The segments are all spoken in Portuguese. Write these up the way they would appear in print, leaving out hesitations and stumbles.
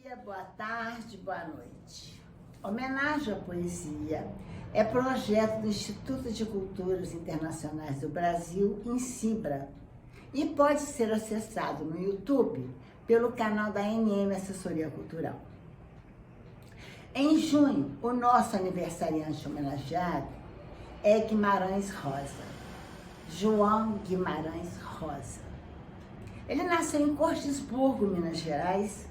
dia, boa tarde, boa noite. Homenagem à Poesia é projeto do Instituto de Culturas Internacionais do Brasil, INCIBRA, e pode ser acessado no YouTube pelo canal da NM Assessoria Cultural. Em junho, o nosso aniversariante homenageado é Guimarães Rosa, João Guimarães Rosa. Ele nasceu em Cordisburgo, Minas Gerais,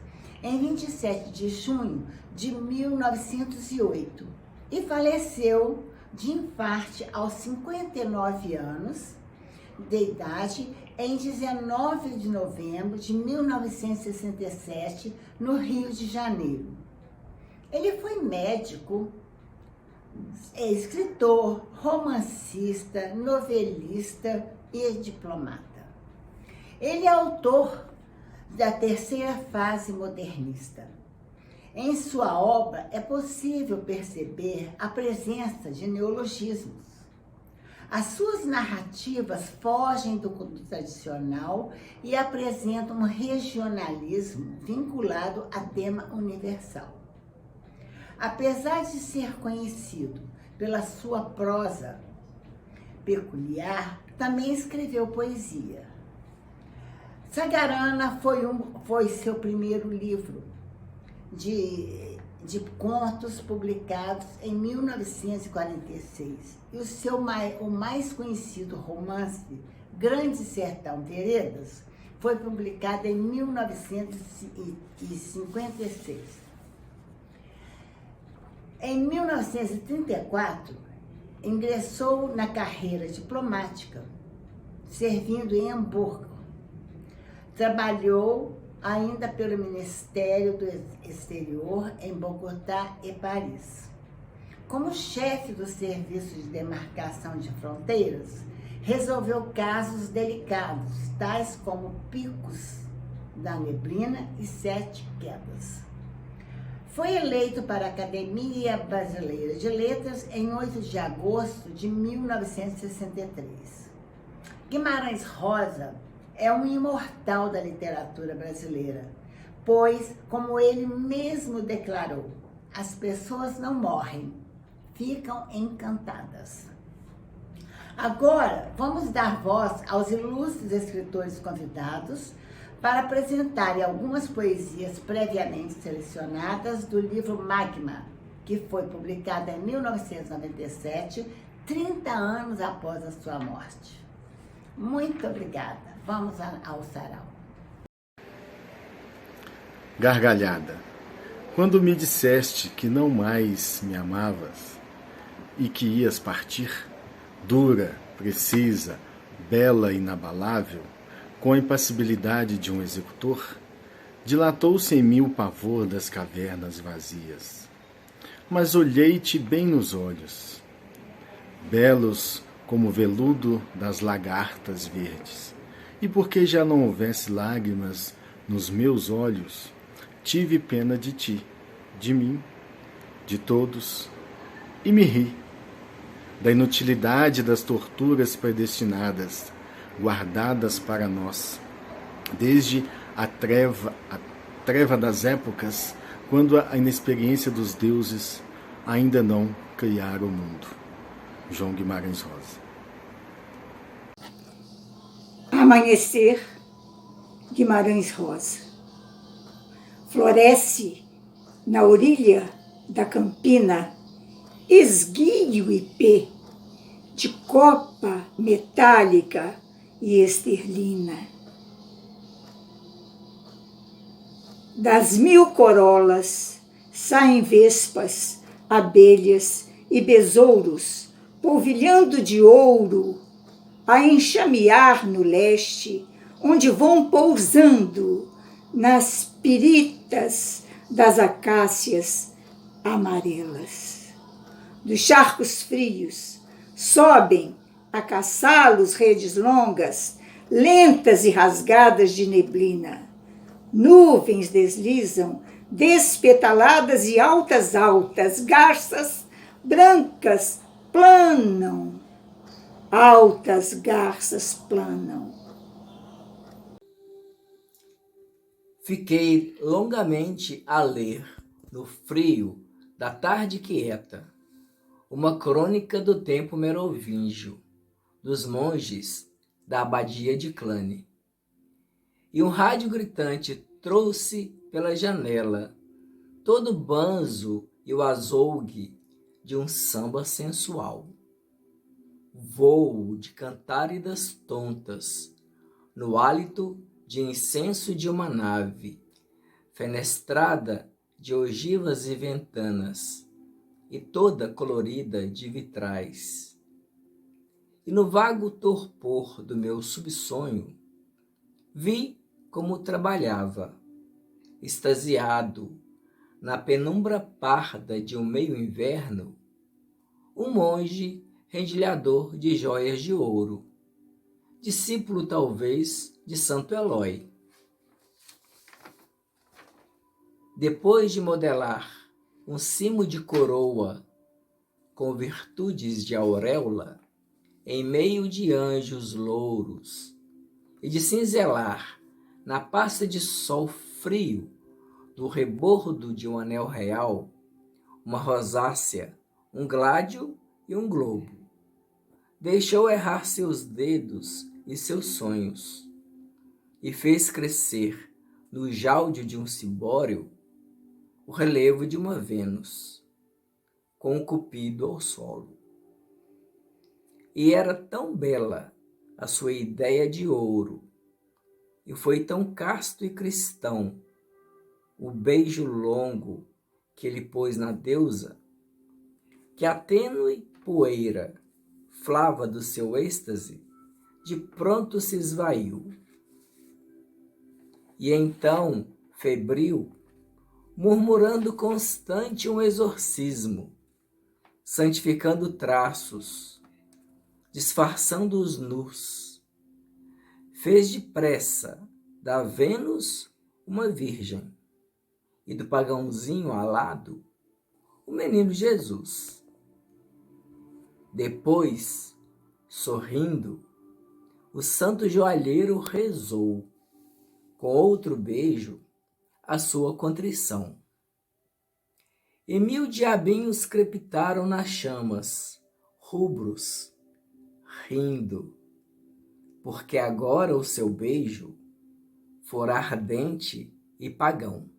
em 27 de junho de 1908 e faleceu de infarte aos 59 anos de idade em 19 de novembro de 1967, no Rio de Janeiro. Ele foi médico, escritor, romancista, novelista e diplomata. Ele é autor da terceira fase modernista. Em sua obra é possível perceber a presença de neologismos. As suas narrativas fogem do tradicional e apresentam um regionalismo vinculado a tema universal. Apesar de ser conhecido pela sua prosa peculiar, também escreveu poesia. Sagarana foi seu primeiro livro de contos publicados em 1946. E o mais conhecido romance, Grande Sertão Veredas, foi publicado em 1956. Em 1934, ingressou na carreira diplomática, servindo em Hamburgo. Trabalhou ainda pelo Ministério do Exterior em Bogotá e Paris. Como chefe do Serviço de Demarcação de Fronteiras, resolveu casos delicados, tais como Picos da Neblina e Sete Quedas. Foi eleito para a Academia Brasileira de Letras em 8 de agosto de 1963. Guimarães Rosa é um imortal da literatura brasileira, pois, como ele mesmo declarou, as pessoas não morrem, ficam encantadas. Agora, vamos dar voz aos ilustres escritores convidados para apresentarem algumas poesias previamente selecionadas do livro Magma, que foi publicado em 1997, 30 anos após a sua morte. Muito obrigada. Vamos ao sarau. Gargalhada. Quando me disseste que não mais me amavas e que ias partir, dura, precisa, bela e inabalável, com a impassibilidade de um executor, dilatou-se em mim o pavor das cavernas vazias. Mas olhei-te bem nos olhos, belos como o veludo das lagartas verdes. E porque já não houvesse lágrimas nos meus olhos, tive pena de ti, de mim, de todos, e me ri da inutilidade das torturas predestinadas, guardadas para nós, desde a treva das épocas, quando a inexperiência dos deuses ainda não criaram o mundo. João Guimarães Rosa. Amanhecer, Guimarães Rosa. Floresce na orilha da campina esguio ipê de copa metálica e esterlina. Das 1000 corolas saem vespas, abelhas e besouros, polvilhando de ouro, a enxamear no leste, onde vão pousando nas piritas das acácias amarelas. Dos charcos frios sobem a caçá-los redes longas, lentas e rasgadas de neblina. Nuvens deslizam, despetaladas e altas, garças brancas planam. Altas garças planam. Fiquei longamente a ler, no frio da tarde quieta, uma crônica do tempo merovingio, dos monges da abadia de Cluny. E um rádio gritante trouxe pela janela todo o banzo e o azougue de um samba sensual. Voo de cantáridas tontas, no hálito de incenso de uma nave, fenestrada de ogivas e ventanas, e toda colorida de vitrais. E no vago torpor do meu subsonho, vi como trabalhava, extasiado, na penumbra parda de um meio-inverno, um monge rendilhador de joias de ouro, discípulo talvez de Santo Elói. Depois de modelar um cimo de coroa com virtudes de auréola, em meio de anjos louros, e de cinzelar na pasta de sol frio do rebordo de um anel real, uma rosácea, um gládio e um globo. Deixou errar seus dedos e seus sonhos, e fez crescer no jáudio de um cibório o relevo de uma Vênus, com o cupido ao solo. E era tão bela a sua ideia de ouro, e foi tão casto e cristão o beijo longo que ele pôs na deusa, que a tênue poeira, flava do seu êxtase, de pronto se esvaiu. E então, febril, murmurando constante um exorcismo, santificando traços, disfarçando os nus, fez depressa da Vênus uma virgem, e do pagãozinho alado, o menino Jesus. Depois, sorrindo, o santo joalheiro rezou, com outro beijo, a sua contrição. E 1000 diabinhos crepitaram nas chamas, rubros, rindo, porque agora o seu beijo fora ardente e pagão.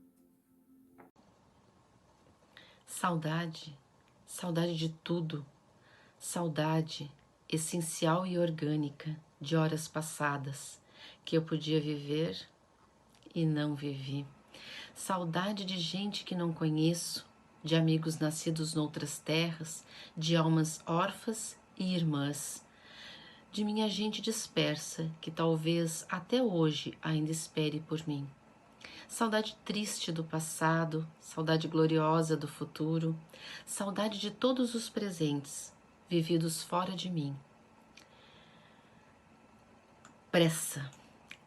Saudade, saudade de tudo, saudade essencial e orgânica de horas passadas que eu podia viver e não vivi. Saudade de gente que não conheço, de amigos nascidos noutras terras, de almas órfãs e irmãs, de minha gente dispersa que talvez até hoje ainda espere por mim. Saudade triste do passado, saudade gloriosa do futuro, saudade de todos os presentes, vividos fora de mim. Pressa,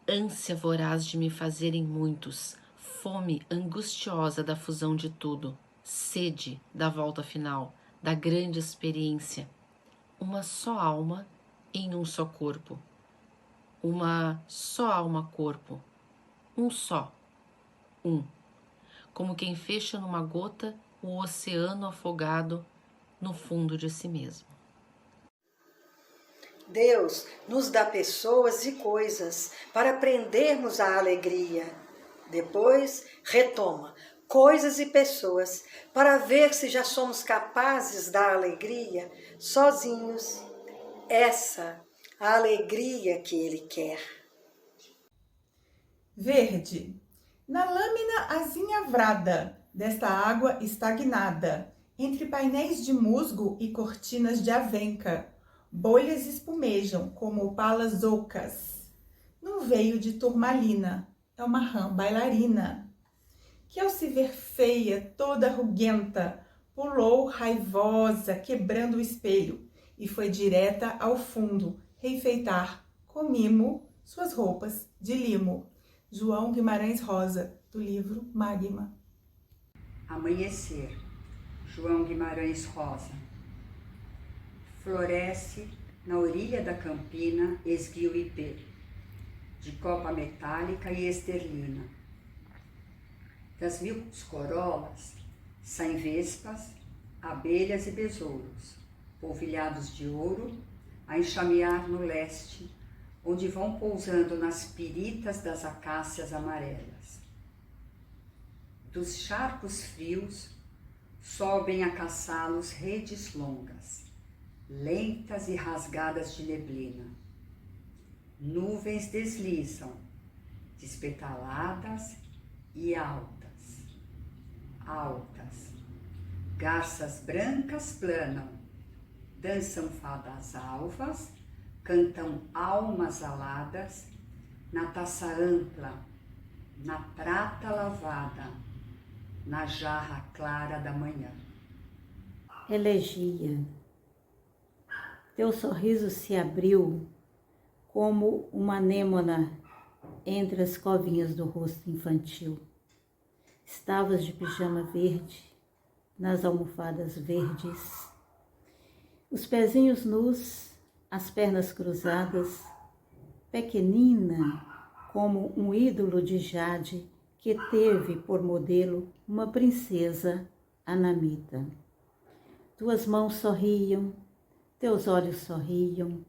ânsia voraz de me fazerem muitos, fome angustiosa da fusão de tudo, sede da volta final, da grande experiência. Uma só alma em um só corpo, uma só alma-corpo, um só. Como quem fecha numa gota o oceano afogado no fundo de si mesmo. Deus nos dá pessoas e coisas para aprendermos a alegria. Depois retoma coisas e pessoas para ver se já somos capazes da alegria sozinhos. Essa a alegria que Ele quer. Verde. Na lâmina azinhavrada desta água estagnada, entre painéis de musgo e cortinas de avenca, bolhas espumejam como palas ocas. Num veio de turmalina, é uma rã bailarina, que ao se ver feia, toda ruguenta, pulou raivosa, quebrando o espelho, e foi direta ao fundo, reifeitar, com mimo, suas roupas de limo. João Guimarães Rosa, do livro Magma. Amanhecer, João Guimarães Rosa. Floresce na orilla da campina esguio ipê, de copa metálica e esterlina. Das 1000 corolas saem vespas, abelhas e besouros, polvilhados de ouro, a enxamear no leste, onde vão pousando nas piritas das acácias amarelas. Dos charcos frios sobem a caçá-los redes longas, lentas e rasgadas de neblina. Nuvens deslizam, despetaladas e altas. Garças brancas planam, dançam fadas alvas, cantam almas aladas, na taça ampla, na prata lavada, na jarra clara da manhã. Elegia. Teu sorriso se abriu como uma anêmona entre as covinhas do rosto infantil. Estavas de pijama verde, nas almofadas verdes, os pezinhos nus, as pernas cruzadas, pequenina como um ídolo de jade que teve por modelo uma princesa anamita. Tuas mãos sorriam, teus olhos sorriam,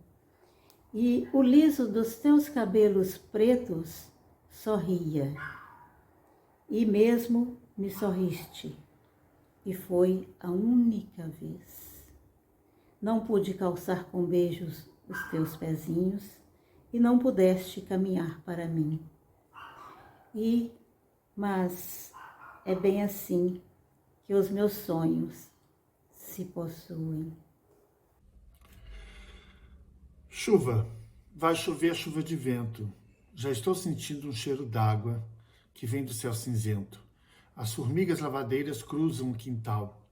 e o liso dos teus cabelos pretos sorria. E mesmo me sorriste, e foi a única vez. Não pude calçar com beijos os teus pezinhos, e não pudeste caminhar para mim. Mas é bem assim que os meus sonhos se possuem. Chuva. Vai chover chuva de vento. Já estou sentindo um cheiro d'água que vem do céu cinzento. As formigas lavadeiras cruzam o quintal,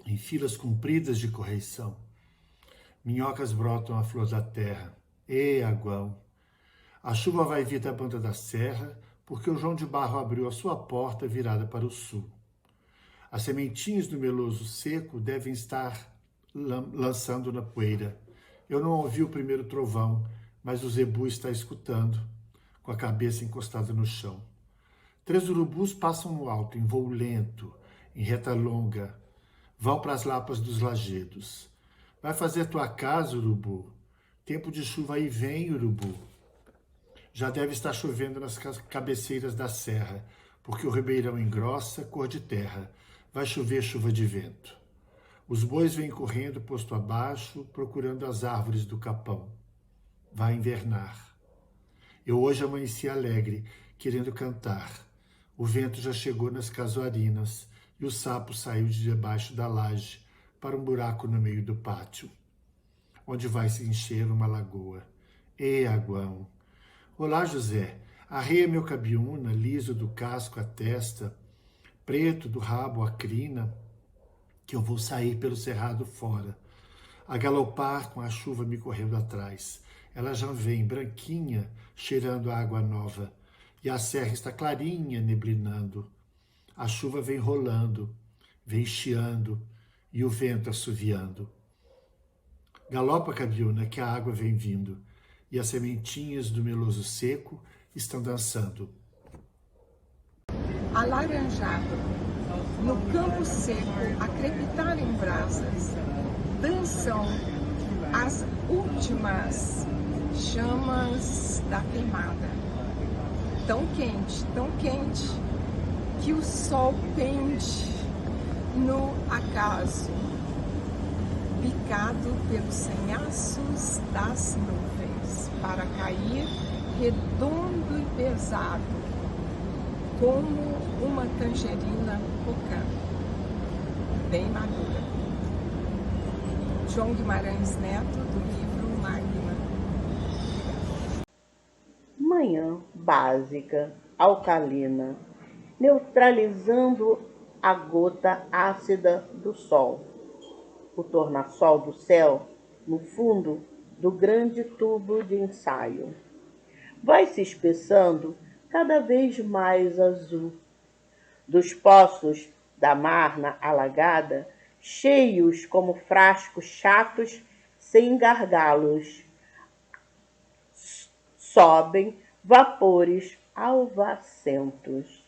em filas compridas de correição. Minhocas brotam a flor da terra. Aguão! A chuva vai vir da banda da serra, porque o João de Barro abriu a sua porta virada para o sul. As sementinhas do meloso seco devem estar lançando na poeira. Eu não ouvi o primeiro trovão, mas o zebu está escutando, com a cabeça encostada no chão. 3 urubus passam no alto, em voo lento, em reta longa. Vão para as lapas dos lajedos. Vai fazer tua casa, urubu. Tempo de chuva aí vem, urubu. Já deve estar chovendo nas cabeceiras da serra, porque o ribeirão engrossa, cor de terra. Vai chover chuva de vento. Os bois vêm correndo posto abaixo, procurando as árvores do capão. Vai invernar. Eu hoje amanheci alegre, querendo cantar. O vento já chegou nas casuarinas e o sapo saiu de debaixo da laje para um buraco no meio do pátio, onde vai se encher uma lagoa. Aguão! Olá, José. Arreia meu cabiúna, liso do casco à testa, preto do rabo à crina, que eu vou sair pelo cerrado fora, a galopar com a chuva me correndo atrás. Ela já vem, branquinha, cheirando a água nova, e a serra está clarinha, neblinando. A chuva vem rolando, vem chiando, e o vento assoviando. Galopa, cabiúna, que a água vem vindo, e as sementinhas do meloso seco estão dançando. Alaranjado, no campo seco, a crepitar em brasas, dançam as últimas chamas da queimada. Tão quente, que o sol pende no acaso, picado pelos senhaços das nuvens, para cair redondo e pesado, como uma tangerina cocã, bem madura. João Guimarães Neto, do livro Magma. Manhã básica, alcalina, neutralizando a gota ácida do sol. O tornassol do céu, no fundo do grande tubo de ensaio. Vai se espessando cada vez mais azul. Dos poços da marna alagada, cheios como frascos chatos sem gargalos, sobem vapores alvacentos.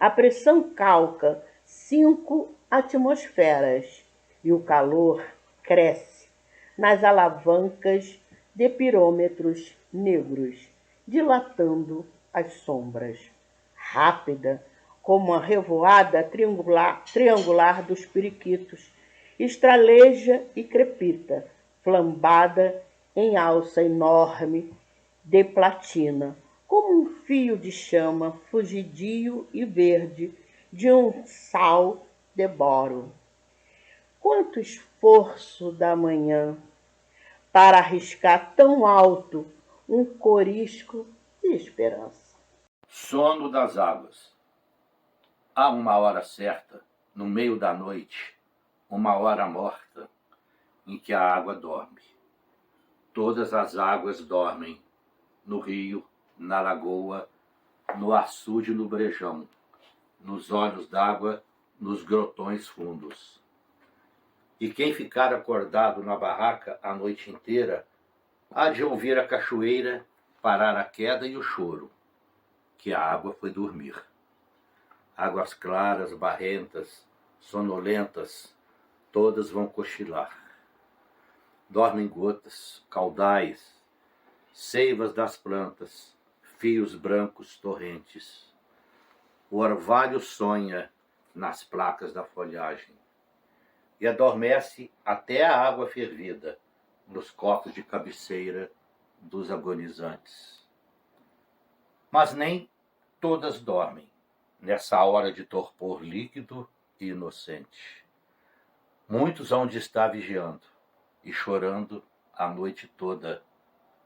a pressão calca 5 atmosferas e o calor cresce nas alavancas de pirômetros negros, dilatando as sombras. Rápida como a revoada triangular dos periquitos, estraleja e crepita, flambada em alça enorme de platina, como um fio de chama fugidio e verde de um sal de boro. Quanto esforço da manhã para arriscar tão alto um corisco de esperança. Sono das águas. Há uma hora certa, no meio da noite, uma hora morta, em que a água dorme. Todas as águas dormem, no rio, na lagoa, no açude e no brejão, nos olhos d'água, nos grotões fundos. E quem ficar acordado na barraca a noite inteira, há de ouvir a cachoeira parar a queda e o choro, que a água foi dormir. Águas claras, barrentas, sonolentas, todas vão cochilar. Dormem gotas, caudais, seivas das plantas, fios brancos torrentes. O orvalho sonha nas placas da folhagem e adormece até a água fervida nos copos de cabeceira dos agonizantes. Mas nem todas dormem nessa hora de torpor líquido e inocente. Muitos hão de estar vigiando e chorando a noite toda,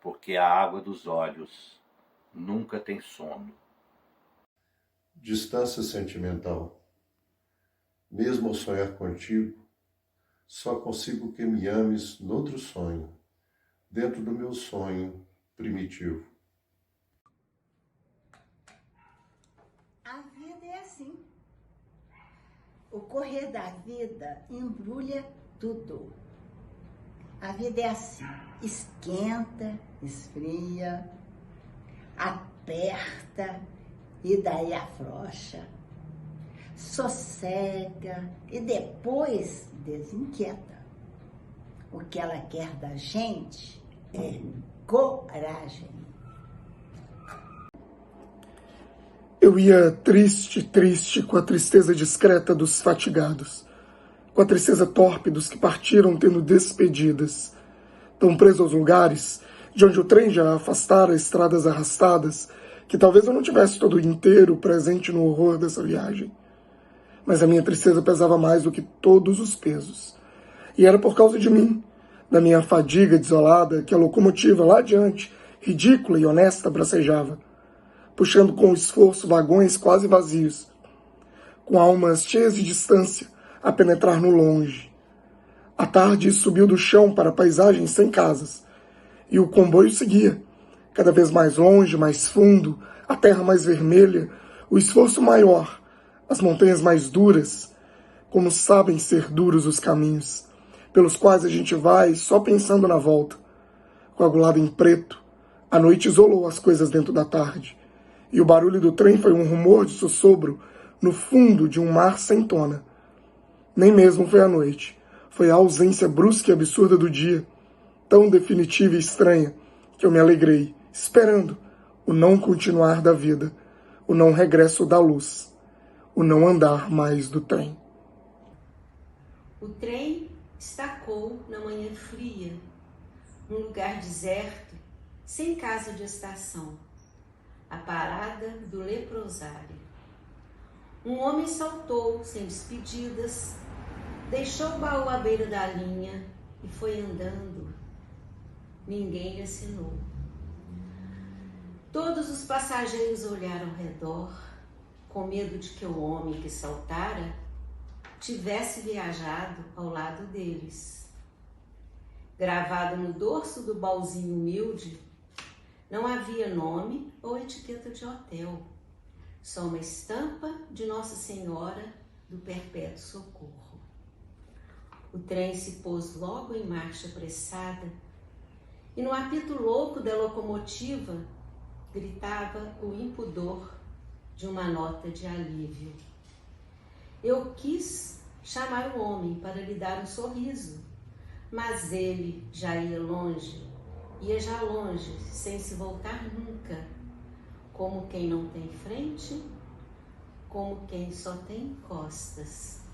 porque a água dos olhos nunca tem sono. Distância sentimental. Mesmo ao sonhar contigo, só consigo que me ames noutro sonho, dentro do meu sonho primitivo. A vida é assim. O correr da vida embrulha tudo. A vida é assim, esquenta, esfria, aperta e daí afrouxa, sossega e depois desinquieta. O que ela quer da gente é coragem. Eu ia triste, com a tristeza discreta dos fatigados, com a tristeza torpe dos que partiram tendo despedidas, tão presos aos lugares de onde o trem já afastara estradas arrastadas, que talvez eu não tivesse todo inteiro presente no horror dessa viagem. Mas a minha tristeza pesava mais do que todos os pesos. E era por causa de mim, da minha fadiga desolada, que a locomotiva lá adiante, ridícula e honesta, bracejava, puxando com esforço vagões quase vazios, com almas cheias de distância a penetrar no longe. A tarde subiu do chão para paisagens sem casas, e o comboio seguia, cada vez mais longe, mais fundo, a terra mais vermelha, o esforço maior, as montanhas mais duras, como sabem ser duros os caminhos, pelos quais a gente vai só pensando na volta. Coagulado em preto, a noite isolou as coisas dentro da tarde, e o barulho do trem foi um rumor de sussurro no fundo de um mar sem tona. Nem mesmo foi a noite, foi a ausência brusca e absurda do dia, tão definitiva e estranha, que eu me alegrei, esperando o não continuar da vida, o não regresso da luz, o não andar mais do trem. O trem estacou na manhã fria, num lugar deserto, sem casa de estação, a parada do leprosário. Um homem saltou sem despedidas, deixou o baú à beira da linha e foi andando. Ninguém lhe assinou. Todos os passageiros olharam ao redor, com medo de que o homem que saltara tivesse viajado ao lado deles. Gravado no dorso do baúzinho humilde, não havia nome ou etiqueta de hotel, só uma estampa de Nossa Senhora do Perpétuo Socorro. O trem se pôs logo em marcha apressada e no apito louco da locomotiva gritava o impudor de uma nota de alívio. Eu quis chamar o homem para lhe dar um sorriso, mas ele já ia já longe, sem se voltar nunca, como quem não tem frente, como quem só tem costas.